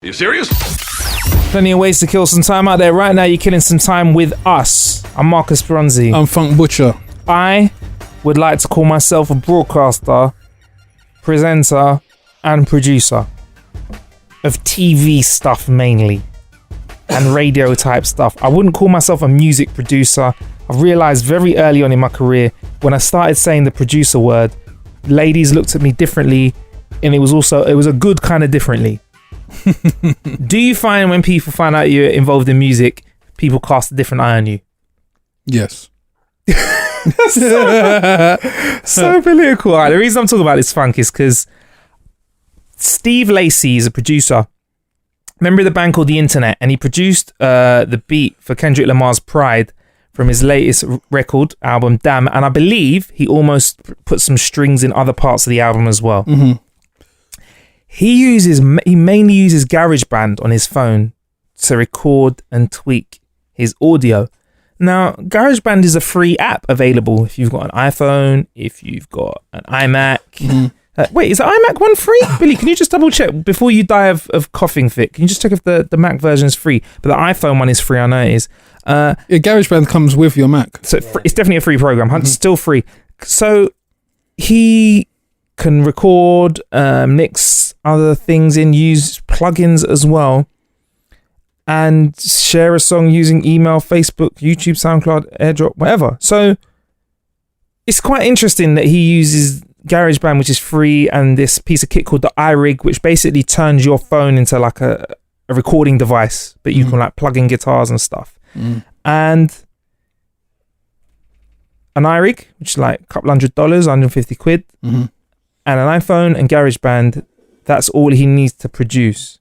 You serious? Plenty of ways to kill some time out there. Right now, you're killing some time with us. I'm Marcus Bronzy. I'm Funk Butcher. I would like to call myself a broadcaster, presenter, and producer of TV stuff mainly, and radio type stuff. I wouldn't call myself a music producer. I realized very early on in my career, when I started saying the producer word, ladies looked at me differently, and it was a good kind of differently. Do you find when people find out you're involved in music, people cast a different eye on you? Yes. So political. Right, the reason I'm talking about this, Funk, is because Steve Lacy is a producer. Remember the band called The Internet? And he produced the beat for Kendrick Lamar's Pride from his latest record album, Damn. And I believe he almost put some strings in other parts of the album as well. Mm-hmm. He mainly uses Garageband on his phone to record and tweak his audio. Now, Garageband is a free app available if you've got an iPhone, if you've got an iMac. Mm-hmm. Wait, is the iMac one free? Billy, can you just double check before you die of coughing fit? Can you just check if the Mac version is free? But the iPhone one is free, I know it is. Yeah, Garageband comes with your Mac. So it's definitely a free program. Mm-hmm. Still free. So he can record, mix other things in, use plugins as well, and share a song using email, Facebook, YouTube, SoundCloud, AirDrop, whatever. So it's quite interesting that he uses GarageBand, which is free, and this piece of kit called the iRig, which basically turns your phone into like a recording device, but you can like plug in guitars and stuff. And an iRig, which is like a couple $100, 150 quid, and an iPhone and GarageBand, that's all he needs to produce.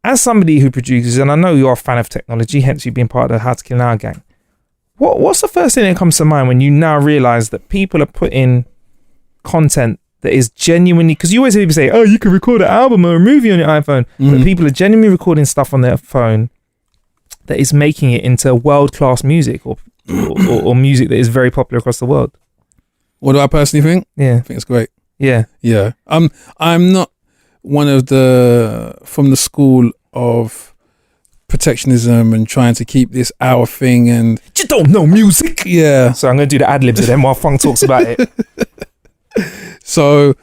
As somebody who produces, and I know you're a fan of technology, hence you being part of the How to Kill an Hour gang, what's the first thing that comes to mind when you now realise that people are putting content that is genuinely, because you always hear people say, oh, you can record an album or a movie on your iPhone, but people are genuinely recording stuff on their phone that is making it into world-class music or music that is very popular across the world. What do I personally think? Yeah. I think it's great. Yeah. I'm not one of from the school of protectionism and trying to keep this our thing, and you don't know music. Yeah. So I'm going to do the ad-libs of them while Funk talks about it. So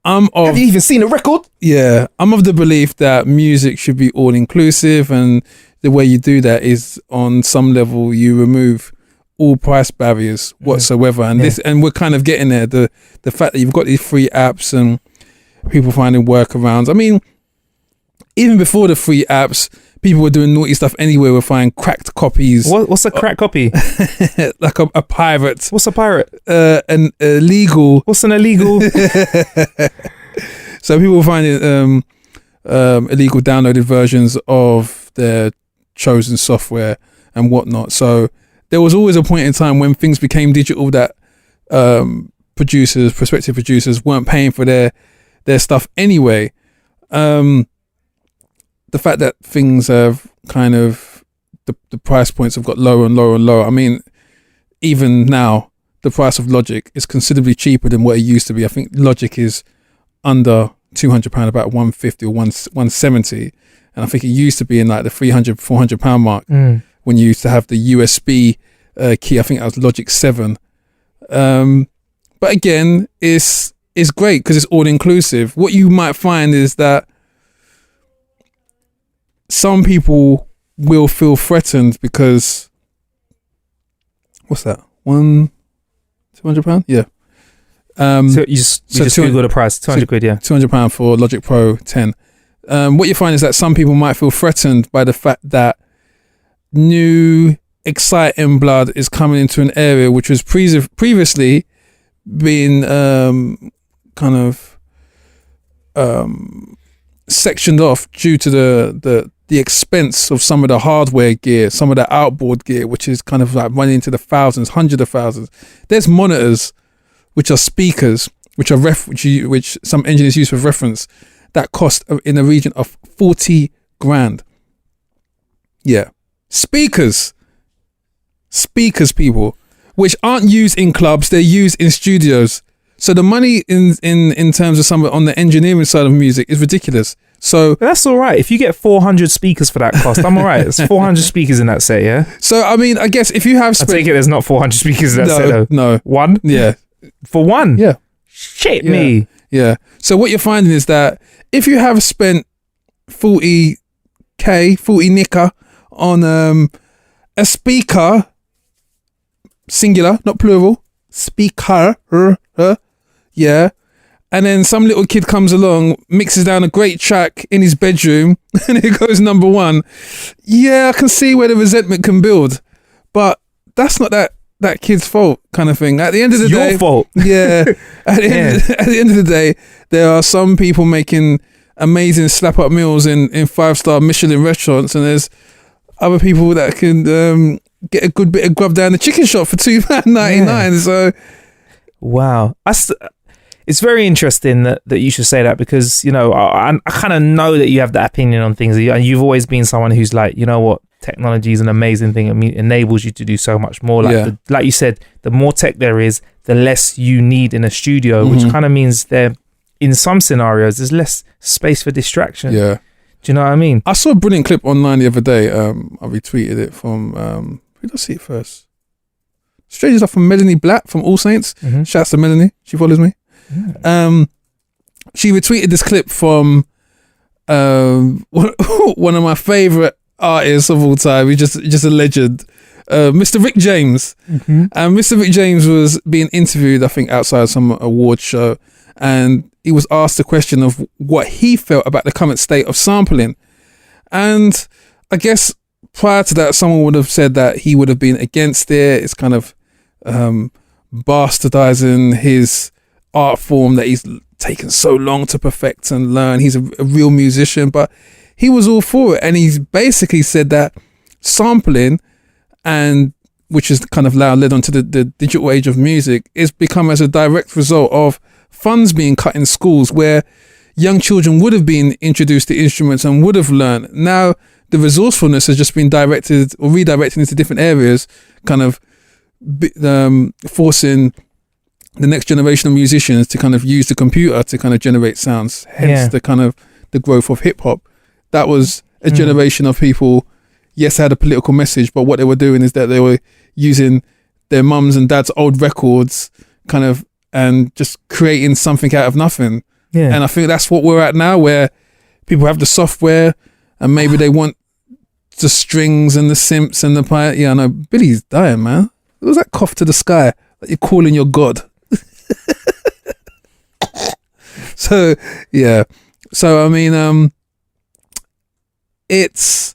have you even seen a record? Yeah. I'm of the belief that music should be all inclusive, and the way you do that is on some level you remove all price barriers whatsoever, and and we're kind of getting there. The fact that you've got these free apps and people finding workarounds. I mean, even before the free apps, people were doing naughty stuff anyway. We're finding cracked copies. What's a cracked copy? Like a pirate. What's a pirate? An illegal. What's an illegal? So people were finding illegal downloaded versions of their chosen software and whatnot. So there was always a point in time when things became digital that prospective producers weren't paying for their stuff anyway. The fact that things have kind of, the price points have got lower and lower and lower. I mean, even now, the price of Logic is considerably cheaper than what it used to be. I think Logic is under £200, about £150 or £170. And I think it used to be in like the £300, £400 mark when you used to have the USB key. I think that was Logic 7. But again, it's great because it's all inclusive. What you might find is that some people will feel threatened because, what's that? £200? Yeah. So you just Google the price, 200 quid, yeah. £200 for Logic Pro 10. What you find is that some people might feel threatened by the fact that new exciting blood is coming into an area which was previously been kind of sectioned off due to the expense of some of the hardware gear, some of the outboard gear, which is kind of like running into the thousands, hundreds of thousands. There's monitors, which are speakers, which some engineers use for reference, that cost in the region of 40 grand. Yeah. Speakers, people, which aren't used in clubs, they're used in studios. So the money in terms of some on the engineering side of music is ridiculous. So that's all right. If you get 400 speakers for that cost, I'm all right. It's 400 speakers in that set, yeah? So, I mean, I guess if you have... I take it there's not 400 speakers in that set, though. No. One? Yeah. For one? Yeah. Shit Yeah. me. Yeah. So what you're finding is that if you have spent 40 nicker on a speaker, singular, not plural, speaker, yeah, and then some little kid comes along, mixes down a great track in his bedroom, and it goes number one. Yeah, I can see where the resentment can build, but that's not that kid's fault, kind of thing. At the end of the day, your fault. Yeah. At the end of the day, there are some people making amazing slap up meals in 5-star Michelin restaurants, and there's other people that can get a good bit of grub down the chicken shop for £2.99. Yeah. So, wow, it's very interesting that you should say that, because, you know, I kind of know that you have that opinion on things, and you've always been someone who's like, you know what, technology is an amazing thing. It enables you to do so much more. Like like you said, the more tech there is, the less you need in a studio, which kind of means in some scenarios there's less space for distraction. Yeah. Do you know what I mean? I saw a brilliant clip online the other day. I retweeted it from who did I see it first? Strangely enough, from Melanie Blatt from All Saints. Shouts to Melanie. She follows me. Yeah. She retweeted this clip from one of my favourite artists of all time. He's just a legend, Mr. Rick James. And Mr. Rick James was being interviewed, I think, outside some award show, and he was asked a question of what he felt about the current state of sampling. And I guess prior to that, someone would have said that he would have been against it. It's kind of bastardizing his art form that he's taken so long to perfect and learn. He's a real musician, but he was all for it. And he's basically said that sampling, and which is kind of now led onto the digital age of music, is become as a direct result of funds being cut in schools where young children would have been introduced to instruments and would have learned. Now the resourcefulness has just been directed or redirected into different areas, kind of forcing the next generation of musicians to kind of use the computer to kind of generate sounds. Hence the kind of the growth of hip hop. That was a generation of people, yes, had a political message, but what they were doing is that they were using their mums and dads' old records kind of and just creating something out of nothing. Yeah. And I think that's what we're at now, where people have the software and maybe they want the strings and the synths and the yeah, I know Billy's dying, man. It was that cough to the sky that you're calling your God. So yeah. So I mean, it's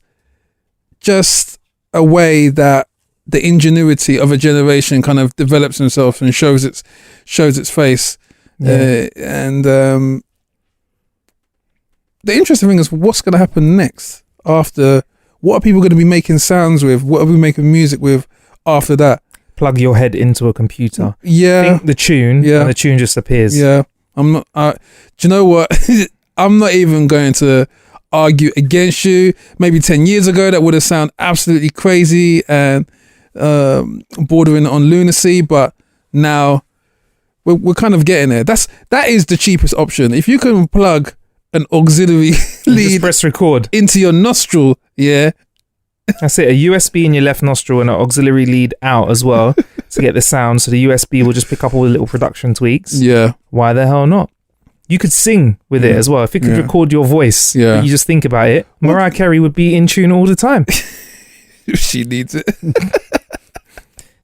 just a way that the ingenuity of a generation kind of develops itself and shows its face. Yeah. And the interesting thing is, what's going to happen next after? What are people going to be making sounds with? What are we making music with after that? Plug your head into a computer. Yeah. Think the tune, and the tune just appears. Yeah. I'm not. Do you know what? I'm not even going to argue against you. Maybe 10 years ago, that would have sounded absolutely crazy and bordering on lunacy. But now we're kind of getting there. That is the cheapest option. If you can plug an auxiliary lead, just press record into your nostril, yeah. That's it. A USB in your left nostril and an auxiliary lead out as well to get the sound. So the USB will just pick up all the little production tweaks. Yeah. Why the hell not? You could sing with it as well. If you could record your voice, you just think about it. Mariah Carey would be in tune all the time. She needs it.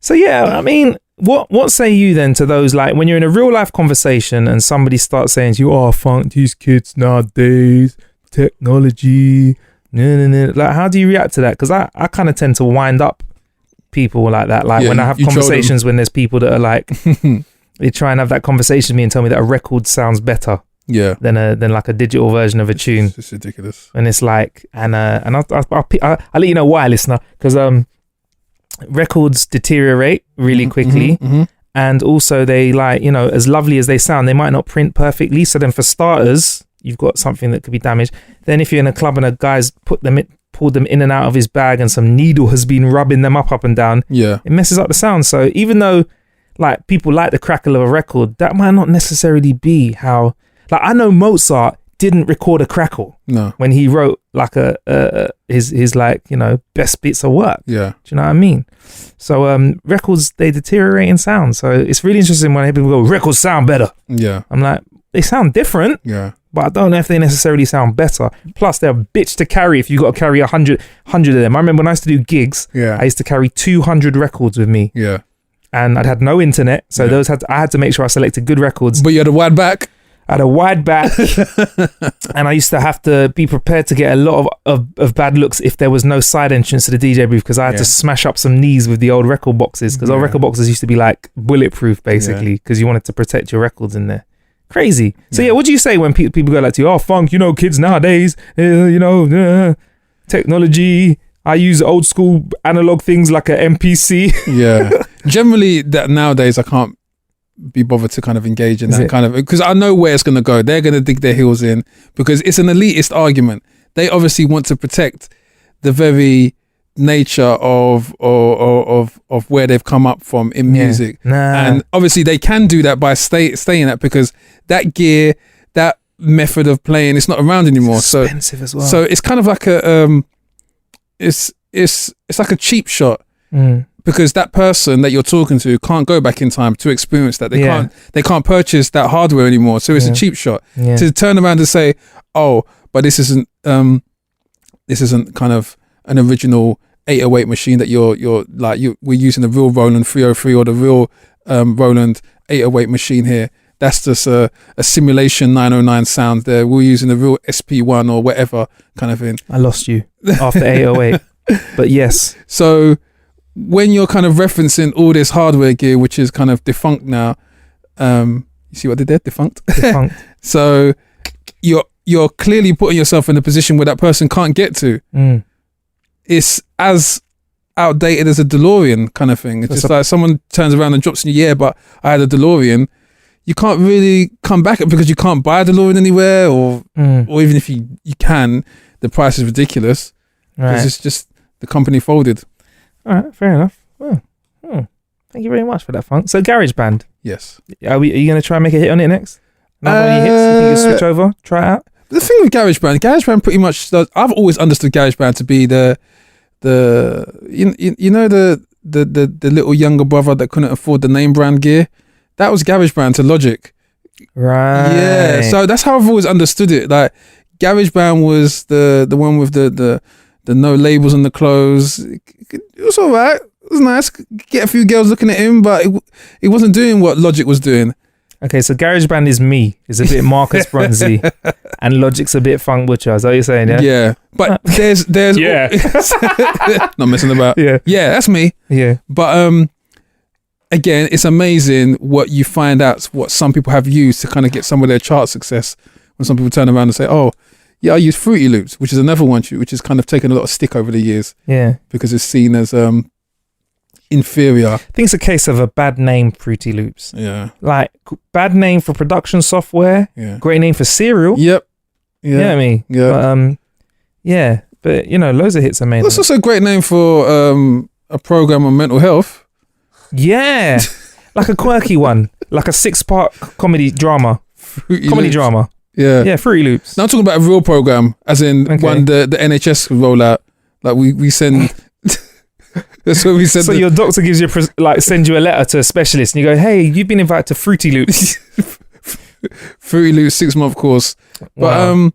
So yeah, I mean, what say you then to those, like, when you're in a real life conversation and somebody starts saying to you, "Oh, funk these kids nowadays, technology." No. Like, how do you react to that? Because I kind of tend to wind up people like that. Like when I have conversations when there's people that are like, they try and have that conversation with me and tell me that a record sounds better than like a digital version of a tune. It's ridiculous. And it's like, and I'll let you know why, listener, because records deteriorate really quickly. And also they, like, you know, as lovely as they sound, they might not print perfectly. So then for starters, you've got something that could be damaged. Then if you're in a club and a guy's pulled them in and out of his bag and some needle has been rubbing them up and down, it messes up the sound. So even though, like, people like the crackle of a record, that might not necessarily be how, like, I know Mozart didn't record a crackle. No. When he wrote like his like, you know, best bits of work. Yeah. Do you know what I mean? So records, they deteriorate in sound. So it's really interesting when people go, records sound better. Yeah. I'm like, they sound different. Yeah. But I don't know if they necessarily sound better. Plus, they're a bitch to carry if you got to carry 100 of them. I remember when I used to do gigs, I used to carry 200 records with me. Yeah. And I'd had no internet, so I had to make sure I selected good records. But you had a wide back? I had a wide back. And I used to have to be prepared to get a lot of bad looks if there was no side entrance to the DJ booth, because I had to smash up some knees with the old record boxes, because old record boxes used to be like bulletproof, basically, because you wanted to protect your records in there. Crazy. So what do you say when people go like to you, oh, funk, you know, kids nowadays, technology, I use old school analog things like a MPC. Yeah. Generally, that nowadays I can't be bothered to kind of engage in that kind of, because I know where it's going to go. They're going to dig their heels in because it's an elitist argument. They obviously want to protect the very nature of where they've come up from in music. And obviously they can do that by staying that, because that gear, that method of playing, it's not around anymore. It's expensive as well. So it's kind of like a it's like a cheap shot, because that person that you're talking to can't go back in time to experience that. They can't purchase that hardware anymore. So it's a cheap shot to turn around and say, oh, but this isn't kind of an original 808 machine that we're using the real Roland 303 or the real Roland 808 machine here. That's just a simulation 909 sound there. We're using the real SP1 or whatever kind of thing. I lost you after 808, but yes. So when you're kind of referencing all this hardware gear, which is kind of defunct now, you see what they did? Defunct. So you're clearly putting yourself in a position where that person can't get to. It's as outdated as a DeLorean kind of thing. It's just like someone turns around and drops in your ear, but I had a DeLorean. You can't really come back because you can't buy a DeLorean anywhere, or even if you can, the price is ridiculous. Right. It's just the company folded. All right, fair enough. Well, thank you very much for that, Funk. So Garageband. Yes. Are you going to try and make a hit on it next? Any hits? You think you'll switch over? Try it out? The thing with GarageBand pretty much does. I've always understood GarageBand to be the little younger brother that couldn't afford the name brand gear. That was GarageBand to Logic. Right. Yeah. So that's how I've always understood it. Like GarageBand was the one with the no labels on the clothes. It was all right. It was nice. Get a few girls looking at him, but it wasn't doing what Logic was doing. Okay, so GarageBand is me. It's a bit Marcus Bronzy, and Logic's a bit Funk Butcher. Is that what you're saying? Yeah. Yeah, but there's not messing about. Yeah, that's me. Yeah, but again, it's amazing what you find out, what some people have used to kind of get some of their chart success. When some people turn around and say, "Oh, yeah, I use Fruity Loops," which is another one which has kind of taken a lot of stick over the years. Yeah, because it's seen as inferior. I think it's a case of a bad name, Fruity Loops. Yeah, like bad name for production software. Yeah, great name for cereal. Yep. Yeah, you know what I mean. Yeah, but but loads of hits are made. That's also a great name for a program on mental health. Yeah, like a quirky one, like a 6-part comedy drama. Drama. Yeah, Fruity Loops. Now I'm talking about a real program, as in one the NHS could roll out. Like we send. That's what we said. So your doctor gives you send you a letter to a specialist, and you go, "Hey, you've been invited to Fruity Loops." Fruity Loops 6-month course. Wow.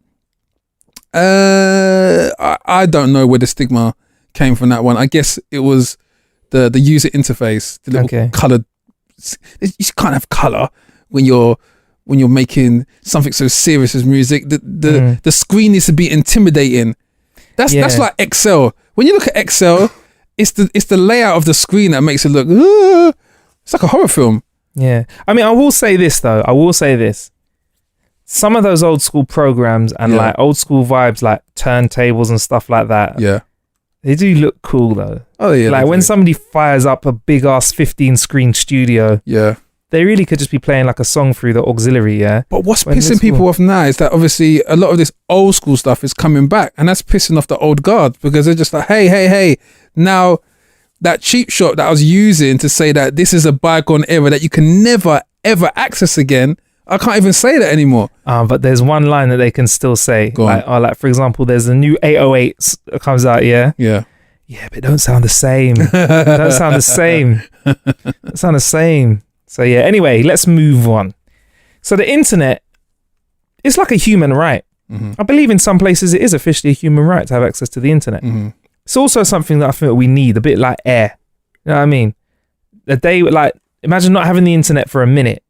But I don't know where the stigma came from that one. I guess it was the user interface, the little coloured. You can't have colour when you're making something so serious as music. The screen needs to be intimidating. That's like Excel. When you look at Excel, it's the layout of the screen that makes it look. It's like a horror film. Yeah, I mean, I will say this though. Some of those old school programs and like old school vibes, like turntables and stuff like that. Yeah, they do look cool though. Oh yeah, like when somebody fires up a big ass 15-screen studio. Yeah. They really could just be playing like a song through the auxiliary, yeah? But what's pissing people off now is that obviously a lot of this old school stuff is coming back, and that's pissing off the old guard, because they're just like, hey, now that cheap shot that I was using to say that this is a bygone era that you can never, ever access again, I can't even say that anymore. But there's one line that they can still say. Go on. Like for example, there's a new 808 that comes out. Yeah, but it don't sound the same. Don't sound the same. Don't sound the same. So yeah. Anyway, let's move on. So the internet, it's like a human right. I believe in some places it is officially a human right to have access to the internet. It's also something that I feel we need, a bit like air. You know what I mean? The day, like, imagine not having the internet for a minute.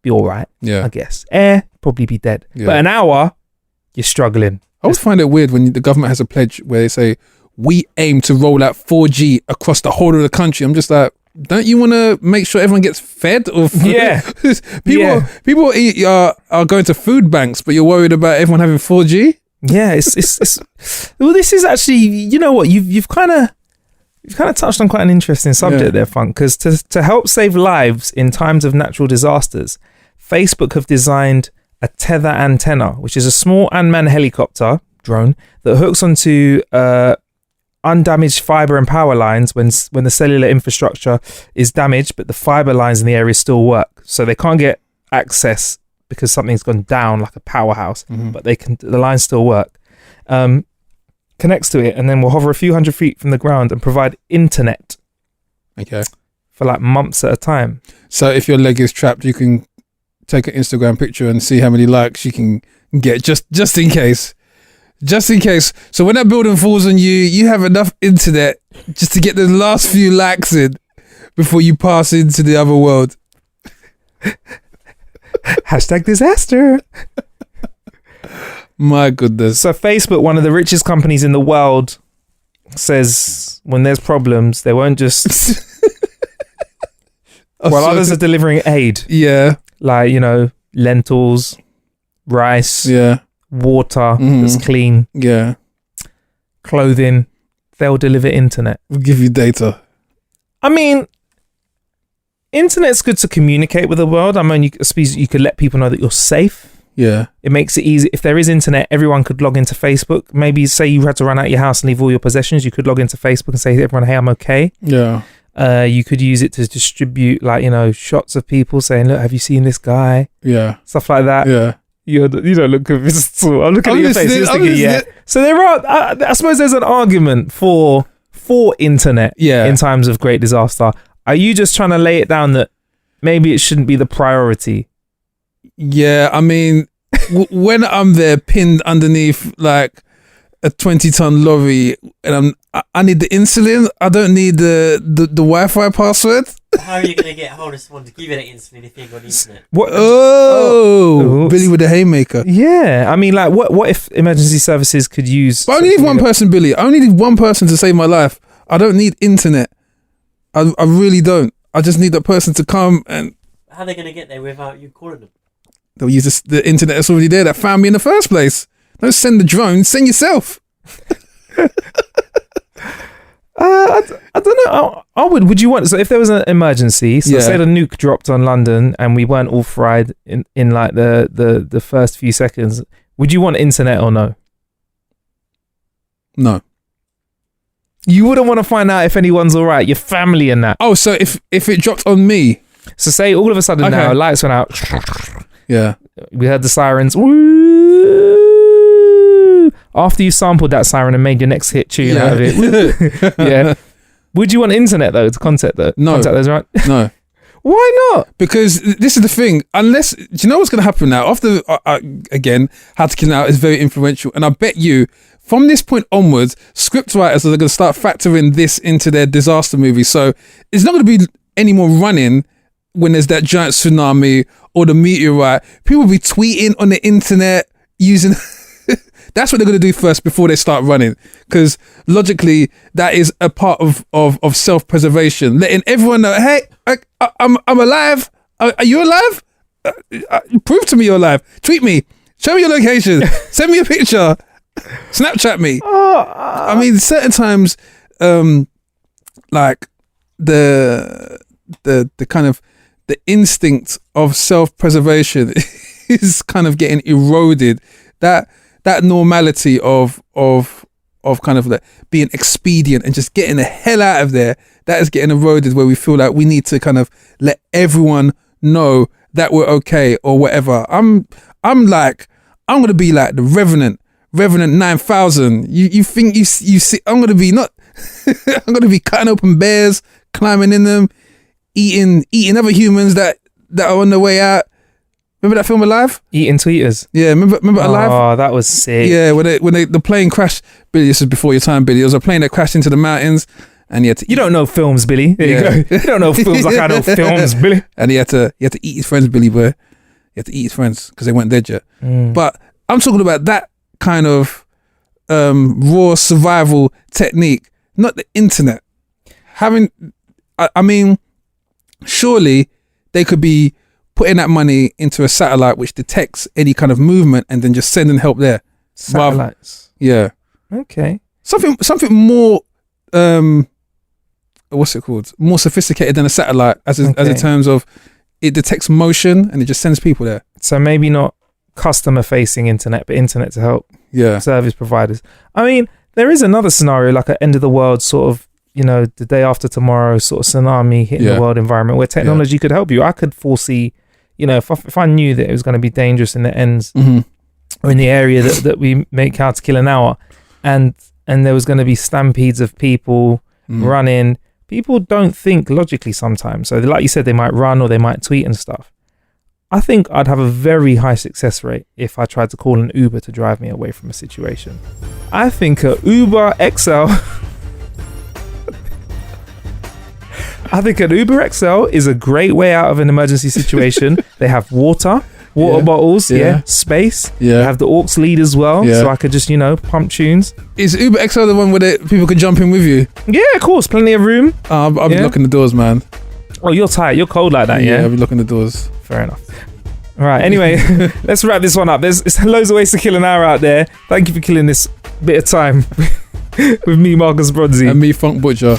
Be all right, I guess. Air, probably be dead. But an hour, you're struggling. I always find it weird when the government has a pledge where they say, we aim to roll out 4G across the whole of the country. I'm just like, don't you want to make sure everyone gets fed? Or people are going to food banks, but you're worried about everyone having 4G? Yeah, it's well, this is actually, you know what, you've kind of touched on quite an interesting subject there, Funk, because to help save lives in times of natural disasters, Facebook have designed a tether antenna, which is a small unmanned helicopter drone that hooks onto undamaged fiber and power lines when the cellular infrastructure is damaged, but the fiber lines in the area still work. So they can't get access because something's gone down, like a powerhouse, but the lines still work. Connects to it, and then will hover a few hundred feet from the ground and provide internet. Okay. For like months at a time. So if your leg is trapped, you can take an Instagram picture and see how many likes you can get, just in case. Just in case. So when that building falls on you, you have enough internet just to get the last few likes in before you pass into the other world. Hashtag disaster. My goodness. So Facebook, one of the richest companies in the world, says when there's problems, they won't just... while others are delivering aid. Yeah. Like, you know, lentils, rice. Yeah. Water that's clean. Yeah. Clothing. They'll deliver internet. We'll give you data. I mean, internet's good to communicate with the world. I mean, I suppose you could let people know that you're safe. Yeah. It makes it easy. If there is internet, everyone could log into Facebook. Maybe say you had to run out of your house and leave all your possessions. You could log into Facebook and say to everyone, hey, I'm okay. Yeah. You could use it to distribute, like, you know, shots of people saying, look, have you seen this guy? Yeah. Stuff like that. Yeah. You don't look convinced at all. I'm looking at your face. You're thinking, yeah. So there are, I suppose there's an argument for internet in times of great disaster. Are you just trying to lay it down that maybe it shouldn't be the priority? Yeah, I mean, when I'm there pinned underneath like a 20-ton lorry and I need the insulin, I don't need the Wi-Fi password. How are you going to get hold of someone to give you that insulin if you ain't got internet? What? Oh, Billy with the haymaker. Yeah, I mean, like, what if emergency services could use... But I only need one person, Billy. I only need one person to save my life. I don't need internet. I really don't. I just need that person to come and... How are they going to get there without you calling them? They'll use the internet that's already there that found me in the first place. Don't send the drone, send yourself. I don't know. Would you want, so if there was an emergency, so say the nuke dropped on London and we weren't all fried in like the first few seconds, would you want internet or no? No. You wouldn't want to find out if anyone's all right, your family and that. Oh, so if it dropped on me. So say all of a sudden now, lights went out. Yeah. We heard the sirens. Woo! After you sampled that siren and made your next hit tune out of it. Yeah. Would you want internet though to contact those, right? No. Why not? Because this is the thing. Unless, do you know what's going to happen now? After, again, How to Kill Now is very influential. And I bet you, from this point onwards, script writers are going to start factoring this into their disaster movies. So it's not going to be any more running when there's that giant tsunami or the meteorite. People will be tweeting on the internet using... That's what they're going to do first before they start running. Because logically, that is a part of self-preservation. Letting everyone know, hey, I'm alive. Are you alive? Prove to me you're alive. Tweet me. Show me your location. Send me a picture. Snapchat me. I mean, certain times, like the kind of the instinct of self-preservation is kind of getting eroded. That normality of kind of like being expedient and just getting the hell out of there, that is getting eroded, where we feel like we need to kind of let everyone know that were okay or whatever. I'm gonna be like the Revenant 9000. You think you see? I'm gonna be not. I'm gonna be cutting open bears, climbing in them, eating other humans that are on the way out. Remember that film Alive? Eating tweeters. Yeah, remember Alive? Oh, that was sick. Yeah, when the plane crashed. Billy, this is before your time, Billy. There was a plane that crashed into the mountains, and he had to. You don't know films, Billy. There you go. You don't know films like I know films, Billy. And he had to eat his friends, Billy boy. He had to eat his friends because they weren't dead yet. But I'm talking about that kind of raw survival technique, not the internet. I mean, surely they could be putting that money into a satellite which detects any kind of movement and then just sending help there. Satellites. Yeah. Okay. Something more what's it called? More sophisticated than a satellite as in terms of it detects motion and it just sends people there. So maybe not customer facing internet, but internet to help service providers. I mean, there is another scenario like an end of the world sort of, the day after tomorrow sort of tsunami hitting the world environment where technology could help you. I could foresee, if I knew that it was going to be dangerous in the ends or in the area that we make How to Kill an Hour, and there was going to be stampedes of people running. People don't think logically sometimes. So like you said, they might run or they might tweet and stuff. I think I'd have a very high success rate if I tried to call an Uber to drive me away from a situation. I think a Uber XL... I think an Uber XL is a great way out of an emergency situation. They have water bottles, space. Yeah. They have the aux lead as well, so I could just, pump tunes. Is Uber XL the one where people can jump in with you? Yeah, of course, plenty of room. I'll be locking the doors, man. Oh, you're tight. You're cold like that, yeah? I'll be locking the doors. Fair enough. All right, anyway, let's wrap this one up. There's loads of ways to kill an hour out there. Thank you for killing this bit of time with me, Marcus Bronzy. And me, Funk Butcher.